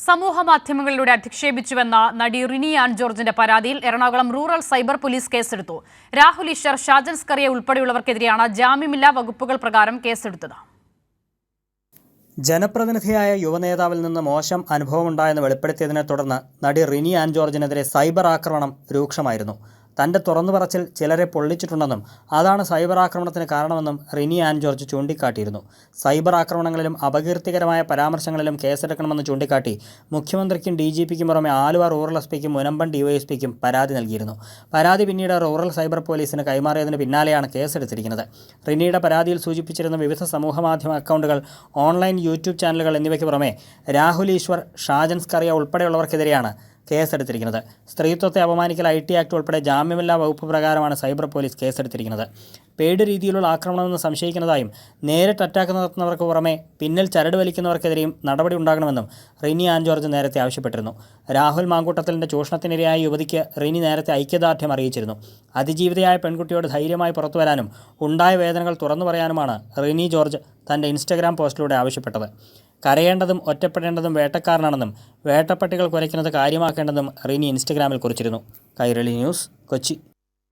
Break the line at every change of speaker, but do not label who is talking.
സമൂഹമാധ്യമങ്ങളിലൂടെ അധിക്ഷേപിച്ചുവെന്ന നടി റിനി ആൻ ജോർജിന്റെ പരാതിയിൽ എറണാകുളം റൂറൽ സൈബർ പോലീസ് കേസെടുത്തു. രാഹുൽ ഈശ്വർ, ഷാജൻ സ്കറിയ ഉൾപ്പെടെയുള്ളവർക്കെതിരെയാണ് ജാമ്യമില്ലാ വകുപ്പുകൾ പ്രകാരം കേസെടുത്തത്.
ജനപ്രതിനിധിയായ യുവനേതാവിൽ നിന്ന് മോശം അനുഭവമുണ്ടായെന്ന് വെളിപ്പെടുത്തിയതിനെ തുടർന്ന് നടി റിനി ആൻ ജോർജിനെതിരെ സൈബർ ആക്രമണം രൂക്ഷമായിരുന്നു. തൻ്റെ തുറന്നുപറച്ചിൽ ചിലരെ പൊള്ളിച്ചിട്ടുണ്ടെന്നും അതാണ് സൈബർ ആക്രമണത്തിന് കാരണമെന്നും റിനി ആൻ ജോർജ് ചൂണ്ടിക്കാട്ടിയിരുന്നു. സൈബർ ആക്രമണങ്ങളിലും അപകീർത്തികരമായ പരാമർശങ്ങളിലും കേസെടുക്കണമെന്ന് ചൂണ്ടിക്കാട്ടി മുഖ്യമന്ത്രിക്കും DGPക്കും പുറമെ ആലുവ റൂറൽ എസ്പിക്കും മുനമ്പം DYSPക്കും പരാതി നൽകിയിരുന്നു. പരാതി പിന്നീട് റൂറൽ സൈബർ പോലീസിന് കൈമാറിയതിന് പിന്നാലെയാണ് കേസെടുത്തിരിക്കുന്നത്. റിനിയുടെ പരാതിയിൽ സൂചിപ്പിച്ചിരുന്ന വിവിധ സമൂഹമാധ്യമ അക്കൗണ്ടുകൾ, ഓൺലൈൻ യൂട്യൂബ് ചാനലുകൾ എന്നിവയ്ക്ക് പുറമെ രാഹുൽ ഈശ്വർ, ഷാജൻ സ്കറിയ ഉൾപ്പെടെയുള്ളവർക്കെതിരെയാണ് കേസെടുത്തിരിക്കുന്നത്. സ്ത്രീത്വത്തെ അപമാനിക്കൽ IT ആക്ട് ഉൾപ്പെടെ ജാമ്യമില്ലാ വകുപ്പ് പ്രകാരമാണ് സൈബർ പോലീസ് കേസെടുത്തിരിക്കുന്നത്. പെയ്ഡ് രീതിയിലുള്ള ആക്രമണമെന്ന് സംശയിക്കുന്നതായും നേരിട്ട് അറ്റാക്ക് നടത്തുന്നവർക്ക് പുറമെ പിന്നിൽ ചരട് വലിക്കുന്നവർക്കെതിരെയും നടപടി ഉണ്ടാകണമെന്നും റിനി ആൻ ജോർജ് നേരത്തെ ആവശ്യപ്പെട്ടിരുന്നു. രാഹുൽ മാങ്കൂട്ടത്തിലിൻ്റെ ചൂഷണത്തിനിരയായ യുവതിക്ക് റിനി നേരത്തെ ഐക്യദാർഢ്യം അറിയിച്ചിരുന്നു. അതിജീവിതയായ പെൺകുട്ടിയോട് ധൈര്യമായി പുറത്തുവരാനും ഉണ്ടായ വേദനകൾ തുറന്നു പറയാനുമാണ് റിനി ജോർജ് തൻ്റെ ഇൻസ്റ്റഗ്രാം പോസ്റ്റിലൂടെ ആവശ്യപ്പെട്ടത്. കരയേണ്ടതും ഒറ്റപ്പെടേണ്ടതും വേട്ടക്കാരനാണെന്നും വേട്ടപ്പട്ടികൾ കുരയ്ക്കുന്നത് കാര്യമാക്കേണ്ടതും റിനി ഇൻസ്റ്റഗ്രാമിൽ കുറിച്ചിരുന്നു. കൈരളി ന്യൂസ്, കൊച്ചി.